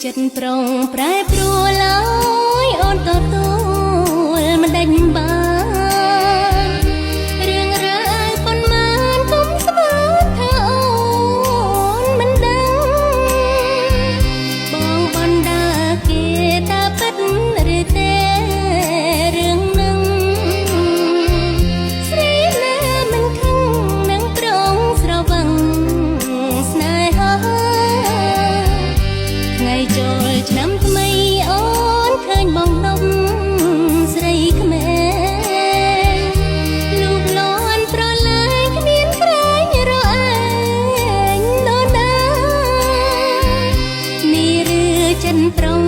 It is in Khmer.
ចិត្តប្រងប្រែប្រួលឡើយអូនទទួលមិនដេញបានរឿងរ៉ាវប៉ុន្មានគុំស្មានថាអូនមិនដឹងបងបណ្ដាគេថាពិតឬទេរឿងនឹងស្រីណាមិនខឹងនឹងប្រងស្រវឹងស្នេហាថ្ងៃចូលឆ្នាំថ្មីអូនឃើញបងដុំស្រីក្មេងលូកលាន់ប្រឡាយគ្មានក្រែងរអែងដូនដានេះឬចិនប្រង